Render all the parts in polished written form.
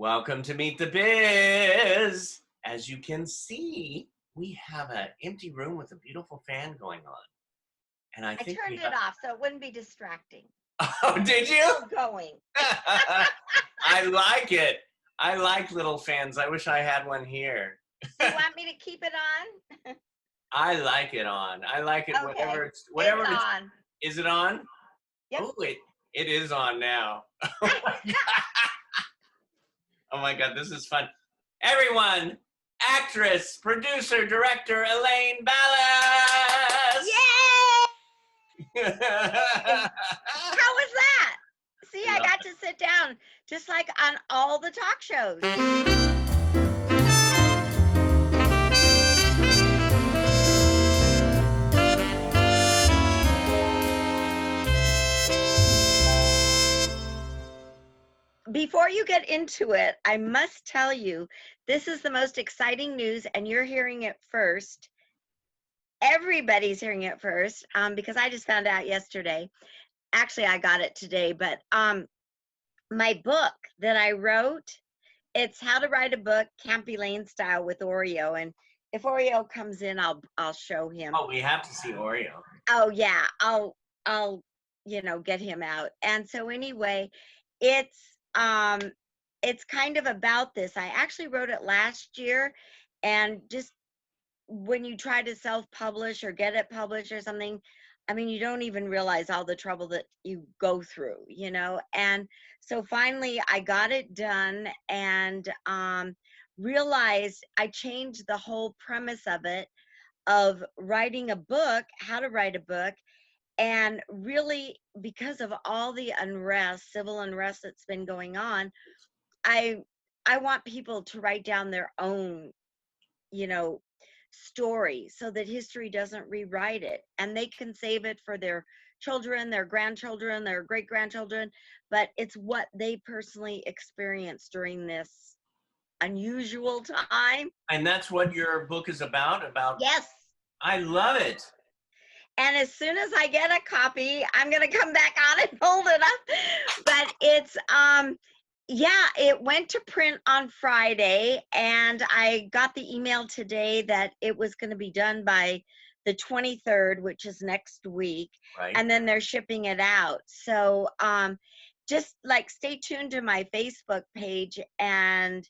Welcome to Meet the Biz. As you can see, we have an empty room with a beautiful fan going on. And I think turned it off so it wouldn't be distracting. Oh, did you? Still going. I like it. I like little fans. I wish I had one here. Do you want me to keep it on? I like it on. I like it. Okay. Whatever it's on. Is it on? Yep. Oh, it is on now. Oh my God, this is fun. Everyone, actress, producer, director, Elaine Ballace! Yay! How was that? See, I got to sit down just like on all the talk shows. Before you get into it, I must tell you, this is the most exciting news, and you're hearing it first. Everybody's hearing it first, because I just found out yesterday. Actually, I got it today, but my book that I wrote, it's How to Write a Book, Camp Elaine Style with Oreo. And if Oreo comes in, I'll show him. Oh, we have to see Oreo. Oh yeah, I'll get him out. And so anyway, it's kind of about this. I actually wrote it last year, and just when you try to self-publish or get it published or something, I mean, you don't even realize all the trouble that you go through, and so finally I got it done, and realized I changed the whole premise of it, of writing a book, how to write a book. And really, because of all the unrest, civil unrest that's been going on, I want people to write down their own, story, so that history doesn't rewrite it, and they can save it for their children, their grandchildren, their great grandchildren. But it's what they personally experienced during this unusual time. And that's what your book is about? Yes. I love it. And as soon as I get a copy, I'm going to come back on and hold it up. But it's, it went to print on Friday, and I got the email today that it was going to be done by the 23rd, which is next week. Right. And then they're shipping it out. So just like stay tuned to my Facebook page, and,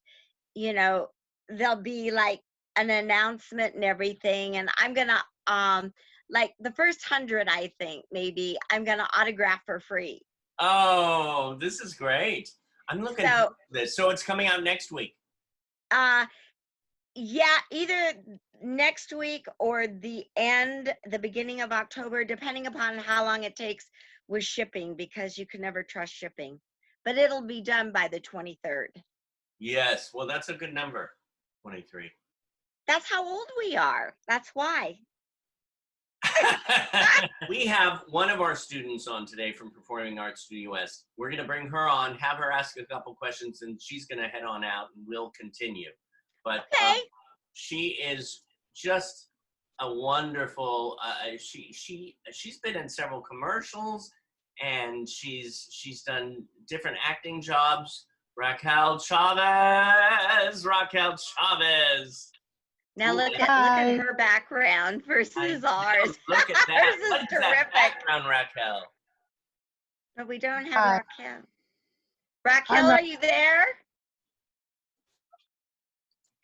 there'll be like an announcement and everything. And I'm going to, like the first 100, I think, maybe, I'm going to autograph for free. Oh, this is great. I'm looking forward to this. So it's coming out next week? Yeah, either next week or the beginning of October, depending upon how long it takes with shipping, because you can never trust shipping. But it'll be done by the 23rd. Yes. Well, that's a good number, 23. That's how old we are. That's why. We have one of our students on today from Performing Arts Studio West. We're going to bring her on, have her ask a couple questions, and she's going to head on out, and we'll continue. But okay. She is just a wonderful. She's been in several commercials, and she's done different acting jobs. Raquel Chavez. Now look at her background versus ours. Look at that. Hers is What is terrific. that background, Raquel? But we don't have Raquel. Raquel, are you there?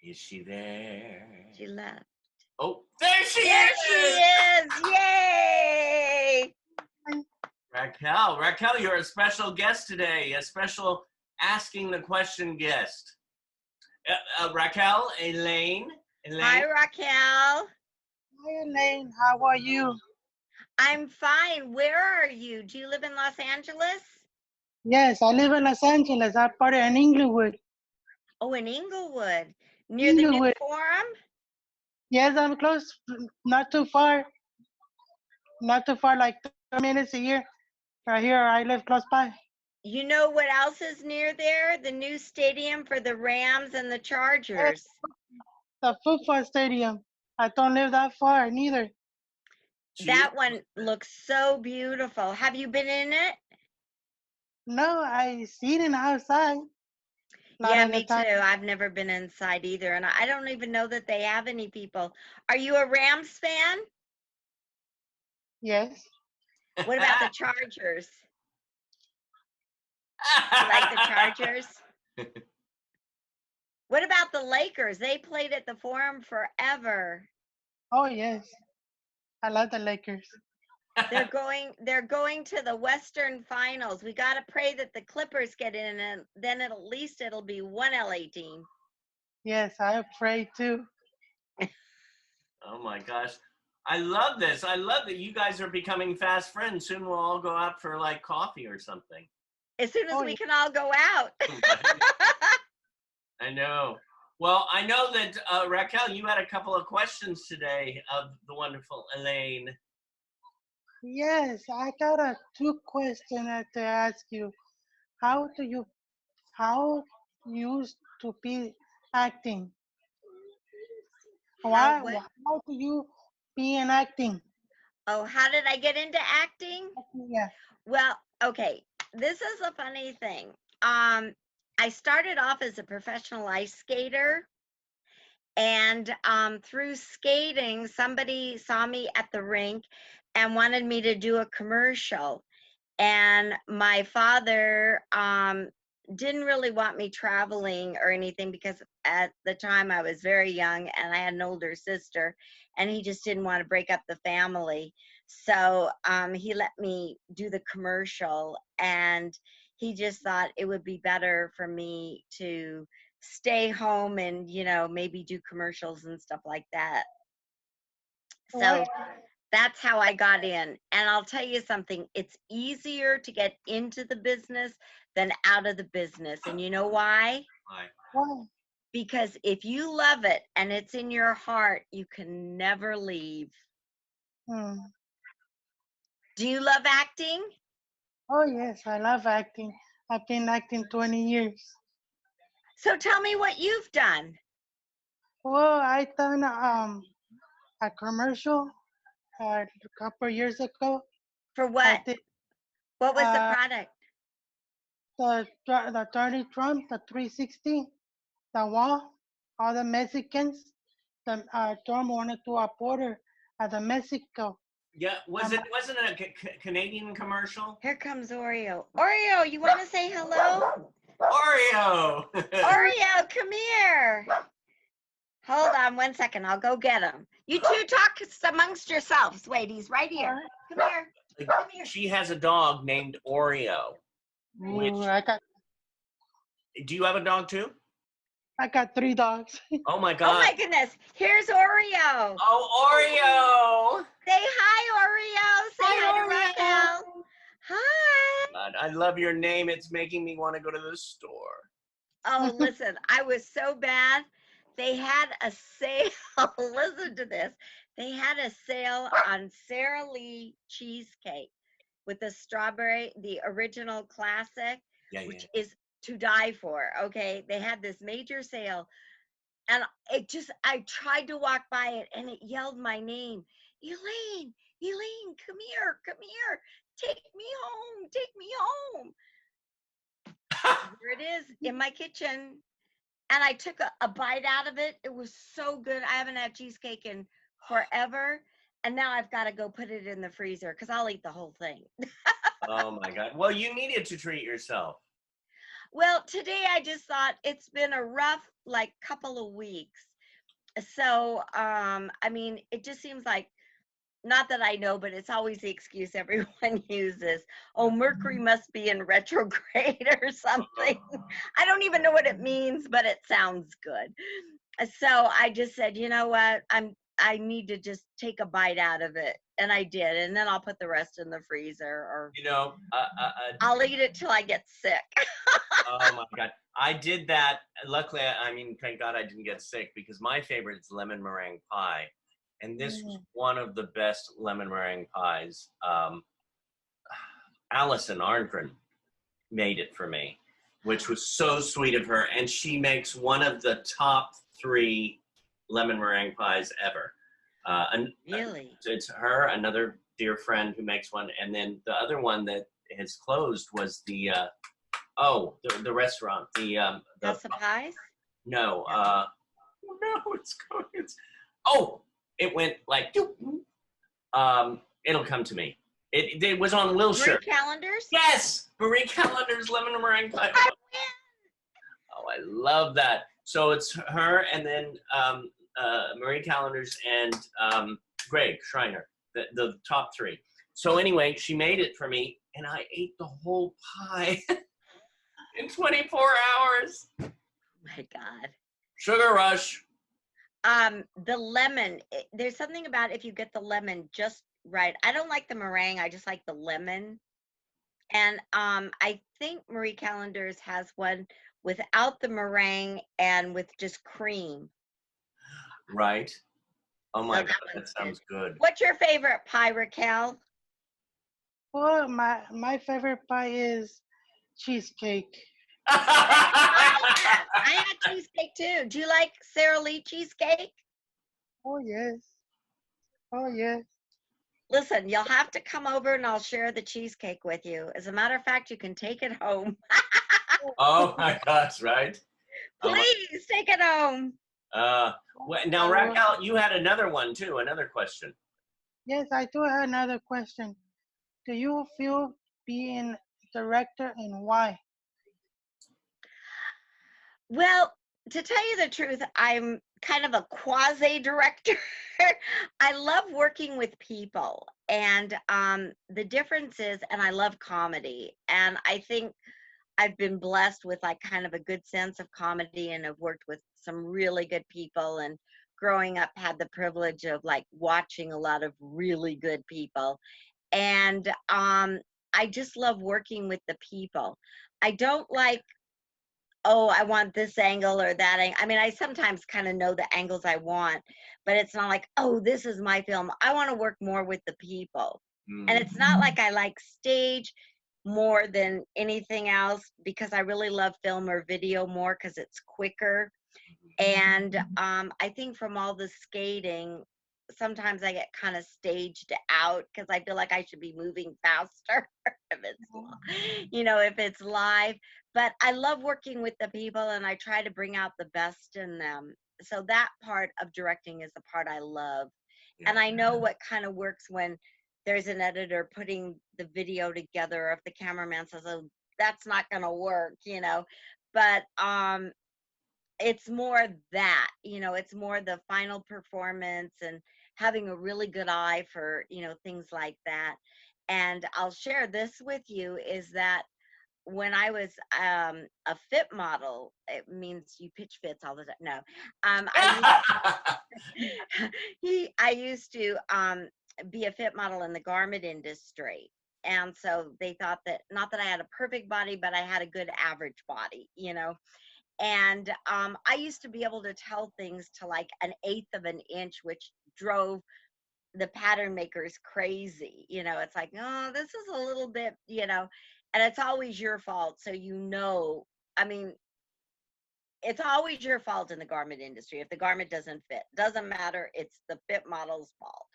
Is she there? She left. Oh, there she is! There she is! Yay! Raquel, you're a special guest today. A special asking the question guest. Raquel, Elaine. Hi, Raquel. Hi, Elaine. How are you? I'm fine. Where are you? Do you live in Los Angeles? Yes, I live in Los Angeles. I'm part of Inglewood. Oh, in Inglewood. Near the new Forum? Yes, I'm close. Not too far. Not too far, like 30 minutes a year. Right here, I live close by. You know what else is near there? The new stadium for the Rams and the Chargers. The football stadium. I don't live that far neither. That one looks so beautiful. Have you been in it? No, I seen it outside. lot Yeah, of the me too. time. I've never been inside either, and I don't even know that they have any people. Are you a Rams fan? Yes. What about the Chargers? You like the Chargers? What about the Lakers? They played at the Forum forever. Oh yes. I love the Lakers. They're going to the Western Finals. We got to pray that the Clippers get in, and then at least it'll be one LA team. Yes, I pray too. Oh my gosh. I love this. I love that you guys are becoming fast friends. Soon we'll all go out for like coffee or something. As soon as Oh we yeah. can all go out. I know. Well, I know that Raquel, you had a couple of questions today of the wonderful Elaine. Yes, I got a two question to ask you. How do you how used to be acting? How what? How do you be in acting? Oh, how did I get into acting? Yeah. Well, okay. This is a funny thing. I started off as a professional ice skater, and through skating, somebody saw me at the rink and wanted me to do a commercial. And my father didn't really want me traveling or anything, because at the time I was very young and I had an older sister, and he just didn't want to break up the family. So he let me do the commercial, and he just thought it would be better for me to stay home and, maybe do commercials and stuff like that. What? So that's how I got in. And I'll tell you something, it's easier to get into the business than out of the business. And you know why? Hi. Why? Because if you love it and it's in your heart, you can never leave. Hmm. Do you love acting? Oh yes, I love acting. I've been acting 20 years. So tell me what you've done. Well, I done a commercial a couple years ago. For I what? did What was the uh product? the dirty Trump, the 360, the wall, all the Mexicans. The Trump wanted to a border at the Mexico. Yeah, Um, wasn't it a Canadian commercial? Here comes Oreo. Oreo, you want to say hello? Oreo. Oreo, come here. Hold on 1 second. I'll go get him. You two talk amongst yourselves. Wait, he's right here. Come here. Come here. She has a dog named Oreo. Which Ooh, do you have a dog too? I got 3 dogs. Oh my Oh God. my goodness. Here's Oreo. Oh, Oreo. Say hi, Oreo. Say hi to Raquel. Hi. God, I love your name. It's making me want to go to the store. Oh, listen, I was so bad. They had a sale. Listen to this. They had a sale on Sara Lee cheesecake with the strawberry, the original classic, Yeah, yeah. which is to die for. Okay. They had this major sale, and I tried to walk by it, and it yelled my name. Elaine, Elaine, come here, come here. Take me home, take me home. Here it is in my kitchen. And I took a bite out of it. It was so good. I haven't had cheesecake in forever. And now I've got to go put it in the freezer because I'll eat the whole thing. Oh my God. Well, you needed to treat yourself. Well, today I just thought it's been a rough couple of weeks. So I mean, it just seems like, not that I know, but it's always the excuse everyone uses. Oh, Mercury must be in retrograde or something. I don't even know what it means, but it sounds good. So I just said, you know what? I need to just take a bite out of it. And I did. And then I'll put the rest in the freezer, or I'll eat it till I get sick. Oh my God. I did that. Luckily, I mean, thank God I didn't get sick, because my favorite is lemon meringue pie. And this was one of the best lemon meringue pies. Allison Arngren made it for me, which was so sweet of her. And she makes one of the top 3 lemon meringue pies ever. Really? It's her, another dear friend who makes one. And then the other one that has closed was the Oh, the restaurant. The House of Pies? no. No. No, oh, it went like it'll come to me. It was on Marie Wilshire. Callender's? Yes, Marie Callender's lemon and meringue pie. I Oh, I love that. So it's her and then Marie Callender's and Greg Schreiner, the top three. So anyway, she made it for me, and I ate the whole pie in 24 hours. win. My God. Sugar rush. The lemon, there's something about if you get the lemon just right. I don't like the meringue, I just like the lemon. And I think Marie Callender's has one without the meringue and with just cream. Right. Oh So my that God, one's that sounds good. What's your favorite pie, Raquel? Well, my favorite pie is cheesecake. I had cheesecake too. Do you like Sara Lee cheesecake? Oh yes. Oh yes. Listen, you'll have to come over and I'll share the cheesecake with you. As a matter of fact, you can take it home. Oh my gosh, right? Oh my, Please take it home. now, Oh, Raquel, you had another one too, another question. yes, I do have another question. Do you feel being director and why? Well, to tell you the truth, I'm kind of a quasi director. I love working with people, and the difference is, and I love comedy, and I think I've been blessed with like kind of a good sense of comedy, and have worked with some really good people, and growing up had the privilege of like watching a lot of really good people, and I just love working with the people. I don't like, oh, I want this angle or that angle. I mean, I sometimes kind of know the angles I want, but it's not like, oh, this is my film. I want to work more with the people. And it's not like I like stage more than anything else, because I really love film or video more because it's quicker. And I think from all the skating, sometimes I get kind of staged out because I feel like I should be moving faster if it's, if it's live. But I love working with the people, and I try to bring out the best in them. So that part of directing is the part I love. Yeah. And I know what kind of works when there's an editor putting the video together, or if the cameraman says, oh, that's not going to work, but it's more that, it's more the final performance and having a really good eye for, things like that. And I'll share this with you, is that when I was a fit model, it means you pitch fits all the time. No, I used to be a fit model in the garment industry. And so they thought that, not that I had a perfect body, but I had a good average body, and I used to be able to tell things to like an eighth of an inch, which drove the pattern makers crazy. It's like, oh, this is a little bit, and it's always your fault. So, I mean, it's always your fault in the garment industry. If the garment doesn't fit, doesn't matter. It's the fit model's fault.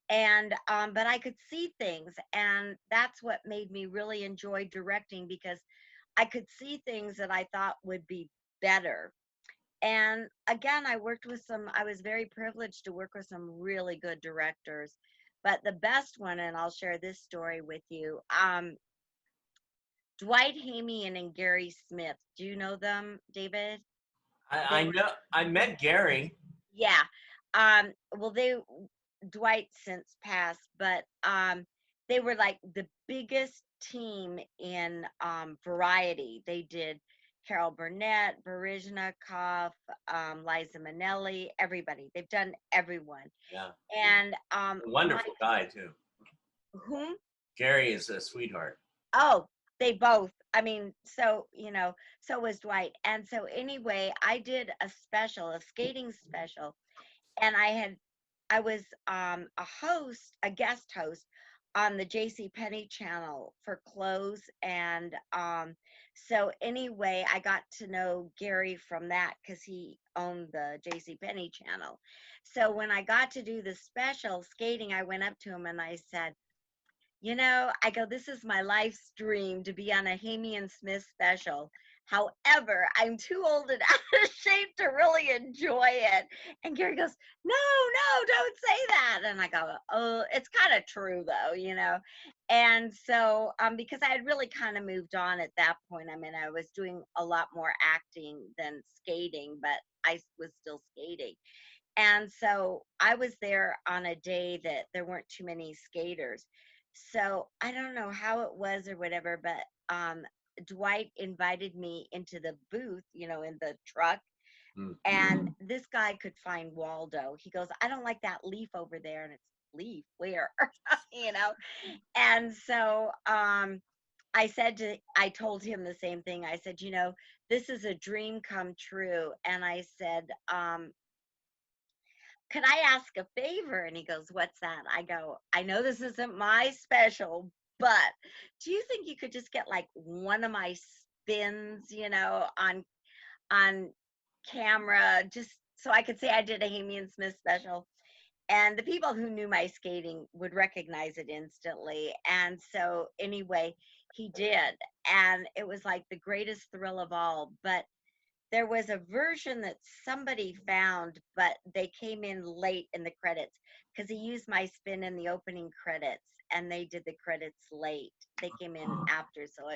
And, but I could see things, and that's what made me really enjoy directing, because I could see things that I thought would be better. And again, I was very privileged to work with some really good directors. But the best one, and I'll share this story with you, Dwight Hamian and Gary Smith. Do you know them, David? I know. I met Gary. Yeah. Well, Dwight since passed, but they were like the biggest team in variety. They did Carol Burnett, Baryshnikov, Liza Minnelli, everybody. They've done everyone. Yeah. And A wonderful guy too. whom? Gary is a sweetheart. Oh, they both. I mean, so so was Dwight. And so anyway, I did a skating special, and I was a guest host on the JC Penney channel for clothes. And so anyway, I got to know Gary from that, because he owned the JC Penney channel. So when I got to do the special skating, I went up to him and I said, I go, this is my life's dream to be on a Hamey and Smith special. However, I'm too old and out of shape to really enjoy it. And Gary goes, no, don't say that. And I go, oh, it's kind of true though. And so, because I had really kind of moved on at that point. I mean, I was doing a lot more acting than skating, but I was still skating. And so I was there on a day that there weren't too many skaters. So I don't know how it was or whatever, but Dwight invited me into the booth, in the truck. And this guy could find Waldo. He goes, I don't like that leaf over there. And it's, leaf where? you know? And so I told him the same thing. I said, this is a dream come true. And I said, could I ask a favor? And he goes, what's that? I go, I know this isn't my special, but do you think you could just get like one of my spins, on camera, just so I could say I did a Hamey and Smith special? And the people who knew my skating would recognize it instantly. And so anyway, he did. And it was like the greatest thrill of all. But there was a version that somebody found, but they came in late in the credits because he used my spin in the opening credits, and they did the credits late. They came in after, so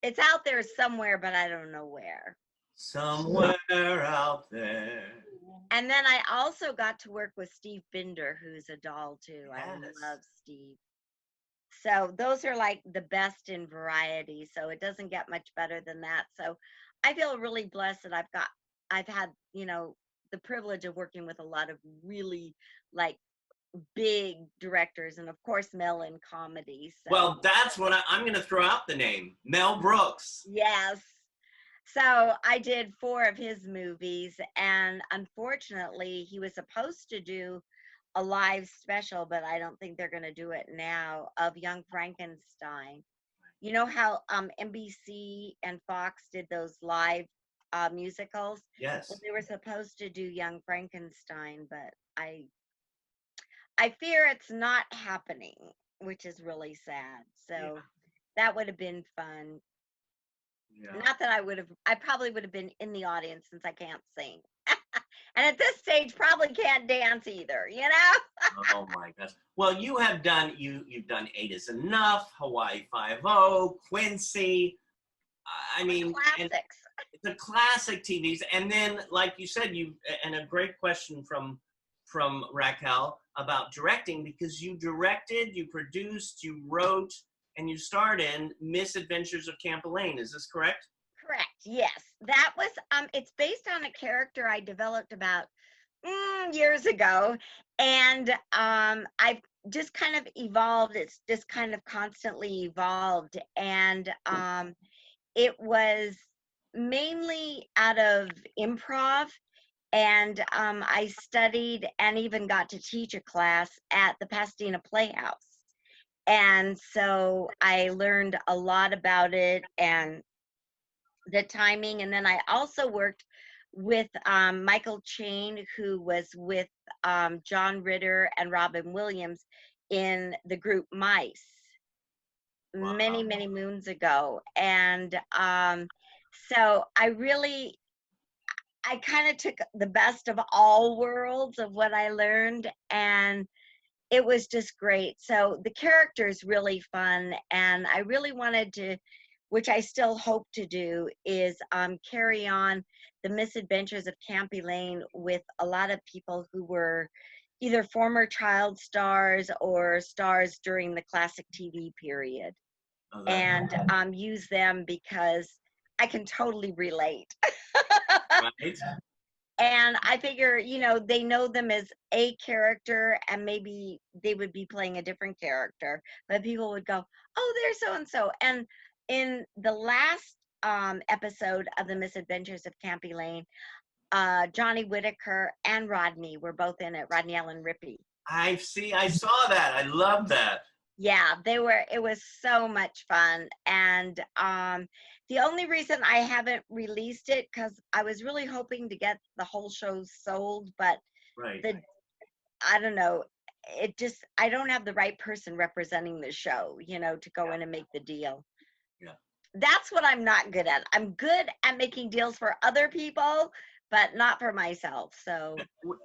it's out there somewhere, but I don't know where. Somewhere out there. And then I also got to work with Steve Binder, who's a doll too. Yes. I love Steve. So those are like the best in variety. So it doesn't get much better than that. So I feel really blessed that I've had, the privilege of working with a lot of really like big directors, and of course Mel in comedy. So. Well, that's what I'm going to throw out the name, Mel Brooks. Yes. So I did 4 of his movies, and unfortunately he was supposed to do a live special, but I don't think they're going to do it now, of Young Frankenstein. You know how NBC and Fox did those live musicals? Yes. Well, they were supposed to do Young Frankenstein, but I fear it's not happening, which is really sad. So that would have been fun. Yeah. Not that I probably would have been in the audience since I can't sing. And at this stage, probably can't dance either, Oh my gosh. Well, you have done, you've done 8 is Enough, Hawaii Five-0, Quincy. I mean, classics. The classic TVs. And then, like you said, and a great question from Raquel about directing, because you directed, you produced, you wrote, and you starred in Misadventures of Camp Elaine. Is this correct? Correct. Yes. That was, it's based on a character I developed about years ago. And I've just kind of evolved. It's just kind of constantly evolved. And it was mainly out of improv. And I studied and even got to teach a class at the Pasadena Playhouse. And so I learned a lot about it and the timing. And then I also worked with Michael Chain, who was with John Ritter and Robin Williams in the group Mice. Wow. Many moons ago. And so I kind of took the best of all worlds of what I learned, and it was just great. So the character is really fun, and I really wanted to, which I still hope to do, is carry on the Misadventures of Camp Elaine with a lot of people who were either former child stars or stars during the classic TV period. And use them because I can totally relate. Right. And I figure, they know them as a character, and maybe they would be playing a different character, but people would go, oh, there's so-and-so. And in the last episode of The Misadventures of Camp Elaine, Johnny Whitaker and Rodney were both in it, Rodney Allen Rippey. I saw that. I love that. Yeah, it was so much fun. And the only reason I haven't released it, because I was really hoping to get the whole show sold, but right. I don't know, it just, I don't have the right person representing the show, you know, to go in and make the deal. Yeah. That's what I'm not good at. I'm good at making deals for other people, but not for myself. So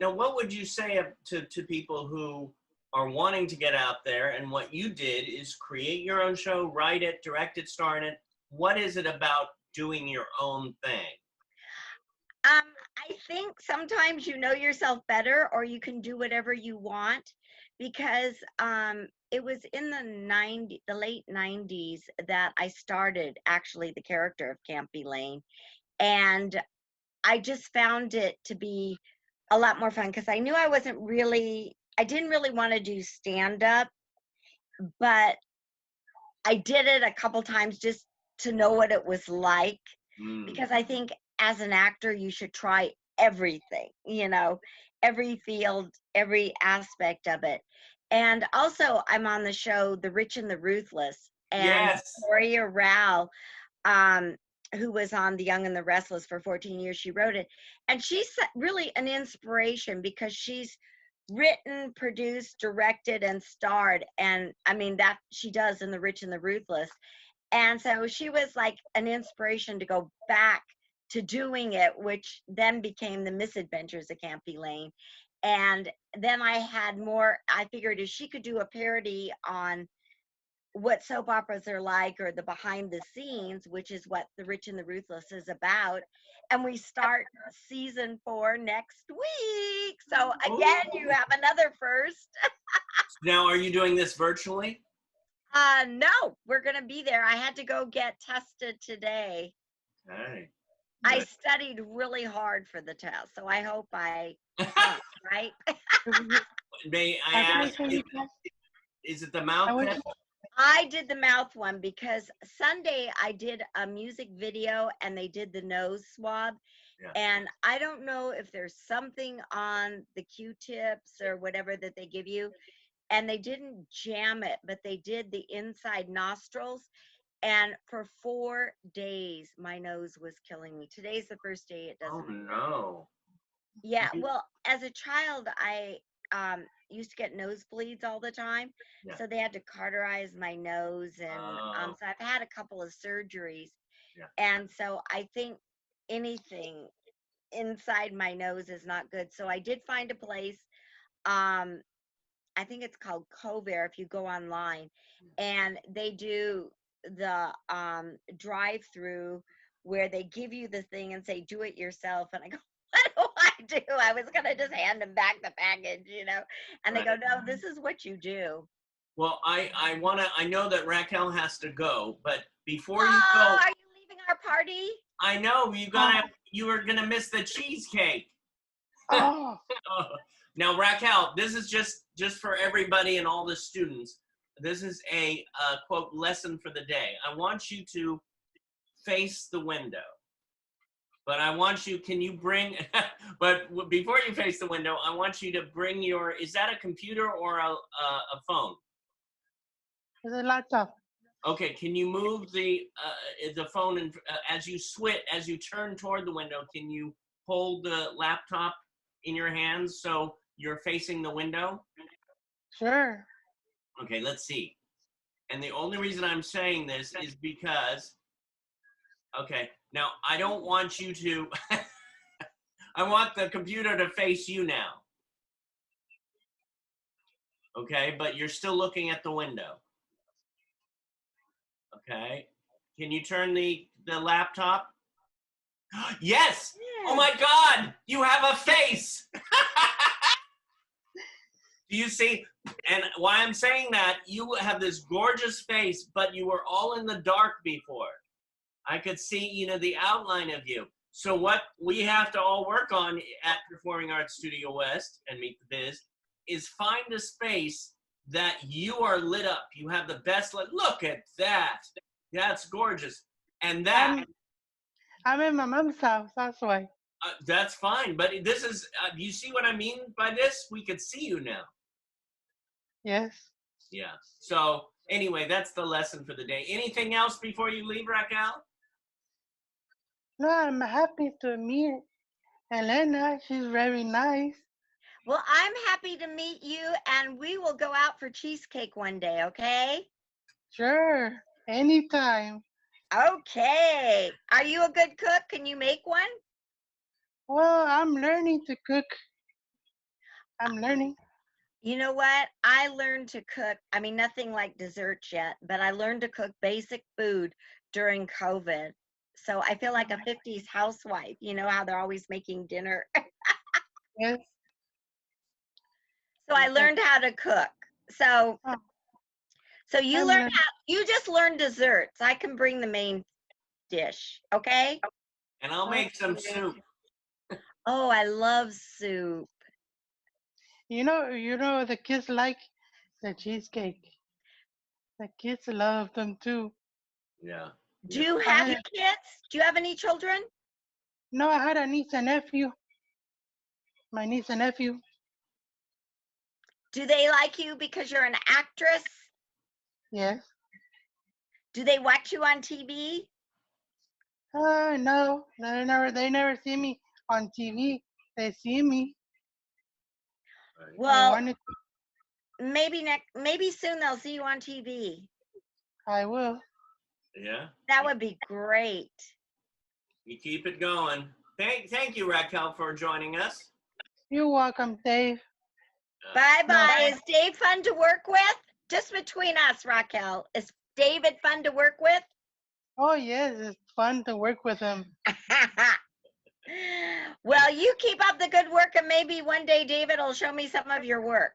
Now, what would you say to people who are wanting to get out there, and what you did is create your own show, write it, direct it, star in it? What is it about doing your own thing? I think sometimes you know yourself better, or you can do whatever you want, because it was in the late 90s that I started actually the character of Camp Elaine, and I just found it to be a lot more fun because I knew I didn't really want to do stand up, but I did it a couple times just to know what it was like, because I think as an actor, you should try everything, you know, every field, every aspect of it. And also, I'm on the show The Rich and the Ruthless, and Yes. Gloria Rao, um, who was on The Young and the Restless for 14 years, she wrote it. And she's really an inspiration because she's written, produced, directed, and starred. And I mean, that she does in The Rich and the Ruthless. And so she was like an inspiration to go back to doing it, which then became The Misadventures of Camp Elaine. And then I figured if she could do a parody on what soap operas are like, or the behind the scenes, which is what The Rich and the Ruthless is about. And we start season 4 next week. So again, you have another first. Now, are you doing this virtually? No, we're gonna be there. I had to go get tested today. Okay. I studied really hard for the test, so I hope I pass, right? May I ask, is it the mouth test? I did the mouth one because Sunday I did a music video and they did the nose swab. Yeah. And I don't know if there's something on the Q-tips or whatever that they give you, and they didn't jam it, but they did the inside nostrils. And for 4 days, my nose was killing me. Today's the first day it doesn't. Oh no. Yeah, well, as a child, I used to get nosebleeds all the time. Yeah. So they had to cauterize my nose, and Oh. so I've had a couple of surgeries. Yeah. And so I think anything inside my nose is not good. So I did find a place, um, I think it's called Cover if you go online, and they do the drive-through where they give you the thing and say do it yourself, and I go, what do I do? I was gonna just hand them back the package, you know, and they go, no, this is what you do. Well, I know that Raquel has to go, but before you go, are you leaving our party? I know you were gonna miss the cheesecake. Oh, Now, Raquel, this is just for everybody and all the students. This is a quote lesson for the day. I want you to face the window, but can you bring? But before you face the window, I want you to bring your. Is that a computer or a phone? it's a laptop. Okay, can you move the phone and as you turn toward the window, can you hold the laptop in your hands so you're facing the window? Sure. Okay, let's see. And the only reason I'm saying this is because, okay, now I don't want you to, I want the computer to face you now. Okay, but you're still looking at the window. Okay, can you turn the laptop? Yes! Yeah. Oh my God, you have a face! Do you see? And why I'm saying that, you have this gorgeous face, but you were all in the dark before. I could see, the outline of you. So what we have to all work on at Performing Arts Studio West and Meet the Biz is find a space that you are lit up. You have the best light. Look at that. That's gorgeous. And that. I'm in my mom's house, that's why. That's fine. But this is, do you see what I mean by this? We could see you now. Yes. Yeah. So anyway, that's the lesson for the day. Anything else before you leave, Raquel? No, I'm happy to meet Elena. She's very nice. Well, I'm happy to meet you, and we will go out for cheesecake one day, okay? Sure, anytime. Okay. Are you a good cook? Can you make one? Well, I'm learning to cook. I'm learning. You know what? I learned to cook. I mean, nothing like desserts yet, but I learned to cook basic food during COVID. So I feel like a 50s housewife. You know how they're always making dinner. Yes. So I learned how to cook. So Oh, so you I'm learn learning. how you just learn desserts. I can bring the main dish, okay? And I'll make some Okay. soup. Oh, I love soup. The kids like the cheesecake. The kids love them too. Yeah. Do Yeah. you I have had a, kids? Do you have any children? no, I had a niece and nephew. My niece and nephew. Do they like you because you're an actress? Yes. Do they watch you on TV? No, they never see me on TV. They see me. Right. They Well, wanted. maybe soon they'll see you on TV. I will. Yeah. That would be great. You keep it going. Thank you, Raquel, for joining us. You're welcome, Dave. Bye No. bye. Is Dave fun to work with? Just between us, Raquel. Is David fun to work with? Oh yes, it's fun to work with him. Well, you keep up the good work, and maybe one day David will show me some of your work.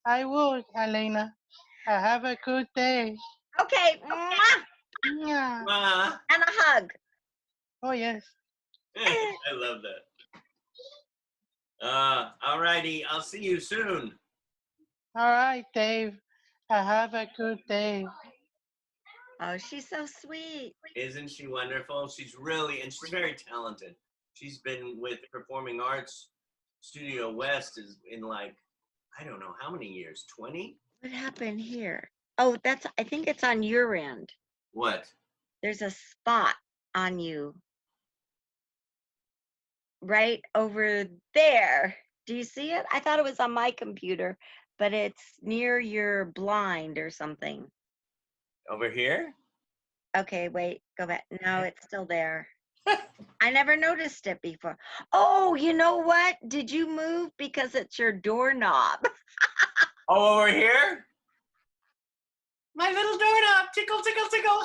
I will, Elena. Have a good day. Okay. Mwah! Yeah. And a hug. Oh yes. I love that. All righty. I'll see you soon. All right, Dave. Have a good day. Oh, she's so sweet. Isn't she wonderful? She's very talented. She's been with Performing Arts Studio West is in like, I don't know how many years, 20? What happened here? Oh, I think it's on your end. What? There's a spot on you right over there. Do you see it? I thought it was on my computer, but it's near your blind or something. Over here? Okay, wait, go back. No, it's still there. I never noticed it before. Oh, you know what? Did you move because it's your doorknob? Oh, over here? My little doorknob. Tickle, tickle, tickle.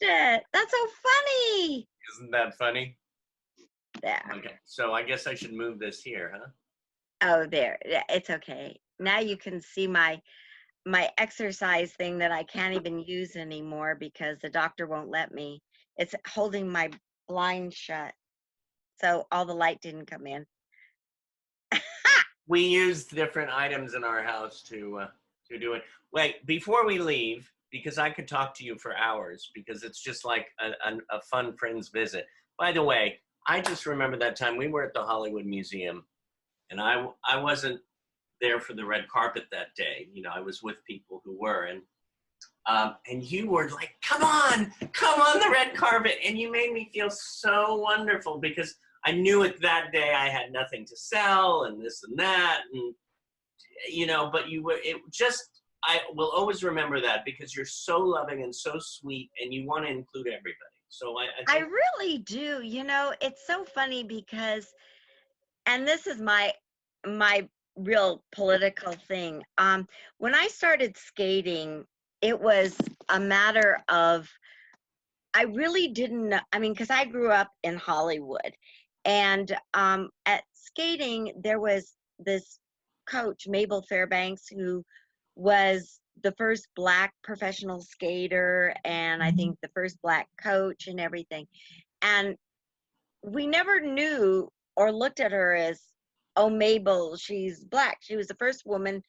That's so funny. Isn't that funny? There. Okay, so I guess I should move this here, huh? Oh, there. Yeah, it's okay. Now you can see my exercise thing that I can't even use anymore because the doctor won't let me. It's holding my blind shut. So all the light didn't come in. We used different items in our house to do it. Wait, before we leave, because I could talk to you for hours, because it's just like a fun friend's visit. By the way, I just remember that time we were at the Hollywood Museum, and I wasn't there for the red carpet that day. You know, I was with people who were, and you were like, come on the red carpet. And you made me feel so wonderful because I knew it that day I had nothing to sell and this and that. And, you know, but I will always remember that because you're so loving and so sweet and you want to include everybody. So I think, really do. You know, it's so funny because, and this is my real political thing. When I started skating, it was a matter of I really didn't know. I mean, because I grew up in Hollywood, and at skating there was this coach, Mabel Fairbanks, who was the first Black professional skater, and I think the first Black coach and everything. And we never knew or looked at her as, oh, Mabel, she's Black. She was the first woman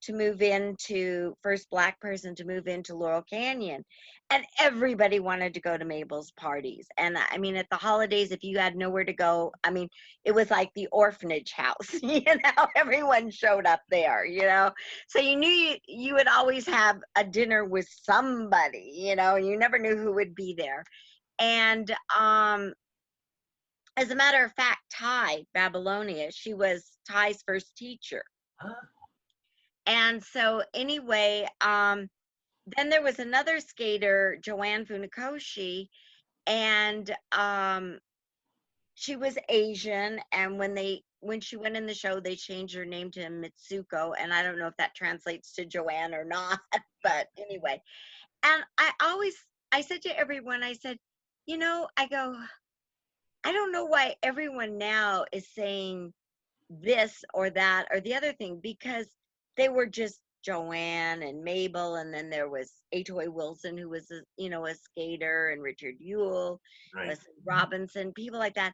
to move into, first Black person to move into Laurel Canyon. And everybody wanted to go to Mabel's parties. And I mean, at the holidays, if you had nowhere to go, I mean, it was like the orphanage house, you know, everyone showed up there, you know. So you knew you would always have a dinner with somebody, you know, you never knew who would be there. And As a matter of fact, Ty Babylonia, she was Ty's first teacher. Huh? And so anyway, then there was another skater, Joanne Funakoshi, and she was Asian. And when she went in the show, they changed her name to Mitsuko, and I don't know if that translates to Joanne or not, but anyway. And I said to everyone, I said, I go, I don't know why everyone now is saying this or that or the other thing, because they were just Joanne and Mabel, and then there was Atoy Wilson, who was a skater, and Richard Yule, Right. Leslie Robinson, people like that,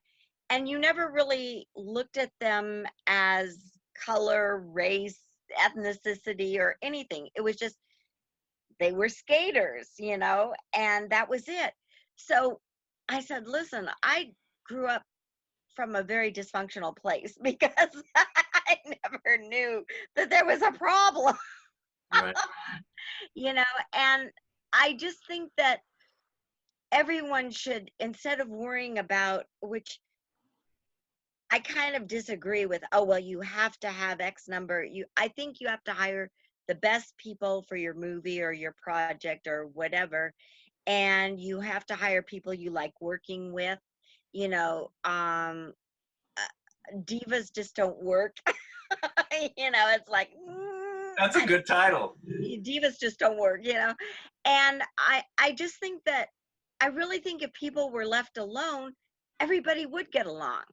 and you never really looked at them as color, race, ethnicity, or anything. It was just they were skaters, and that was it. So I said, listen, I grew up from a very dysfunctional place because I never knew that there was a problem, Right. and I just think that everyone should, instead of worrying about, which I kind of disagree with, oh, well, you have to have X number. I think you have to hire the best people for your movie or your project or whatever. And you have to hire people you like working with, divas just don't work. It's like, That's a good title. divas just don't work, and I just think that I really think if people were left alone, everybody would get along,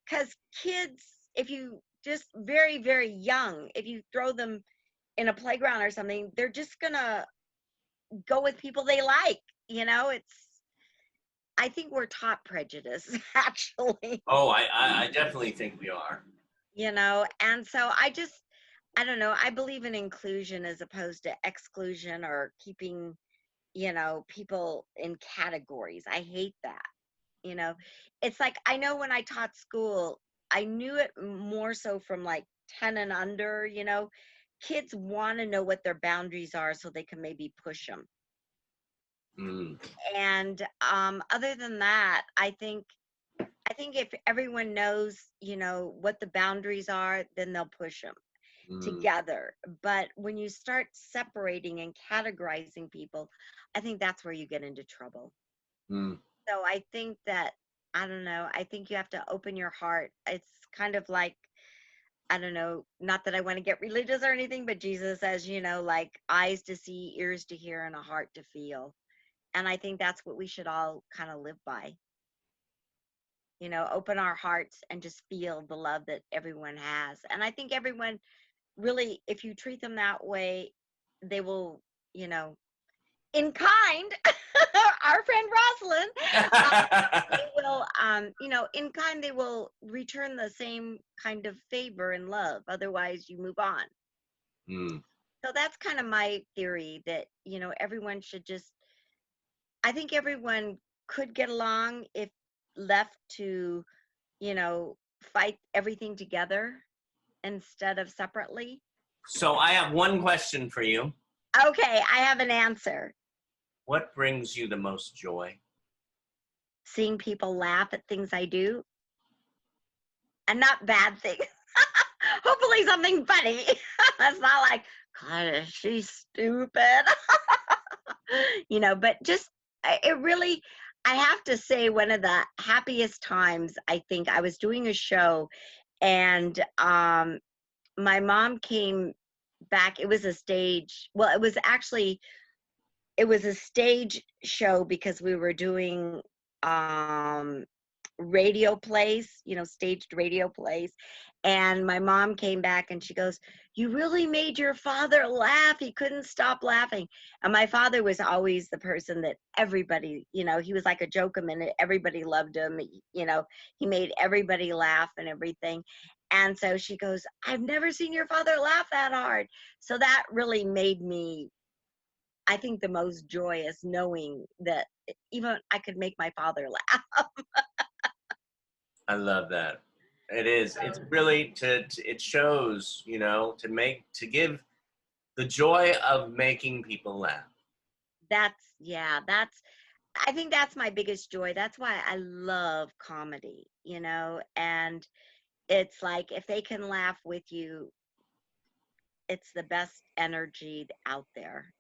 because kids, if you just very, very young, if you throw them in a playground or something, they're just gonna go with people they like. I think we're taught prejudice, actually. Oh, I definitely think we are. And so I don't know, I believe in inclusion as opposed to exclusion, or keeping people in categories. I hate that. It's like, I know when I taught school, I knew it more so from like 10 and under. Kids want to know what their boundaries are so they can maybe push them. Mm. And other than that, I think if everyone knows, what the boundaries are, then they'll push them together. But when you start separating and categorizing people, I think that's where you get into trouble. Mm. So I think that, I don't know, I think you have to open your heart. It's kind of like, I don't know, not that I want to get religious or anything, but Jesus says, like eyes to see, ears to hear, and a heart to feel. And I think that's what we should all kind of live by. Open our hearts and just feel the love that everyone has. And I think everyone really, if you treat them that way, they will, in kind, our friend Rosalind, they will, in kind, they will return the same kind of favor and love. Otherwise, you move on. Mm. So that's kind of my theory, that, everyone should just, I think everyone could get along if left to, fight everything together instead of separately. So I have one question for you. Okay, I have an answer. What brings you the most joy? Seeing people laugh at things I do, and not bad things. Hopefully something funny. It's not like, God, she's stupid. But just, it really, I have to say, one of the happiest times, I think, I was doing a show, and my mom came back. It was a stage, well, it was a stage show, because we were doing radio plays, staged radio plays. And my mom came back and she goes, "You really made your father laugh. He couldn't stop laughing." And my father was always the person that everybody, he was like a joke a minute. Everybody loved him. He made everybody laugh and everything. And so she goes, "I've never seen your father laugh that hard." So that really made me, I think, the most joyous, knowing that even I could make my father laugh. I love that. It is. It's really it shows, to give the joy of making people laugh. That's I think that's my biggest joy. That's why I love comedy, and it's like if they can laugh with you, it's the best energy out there.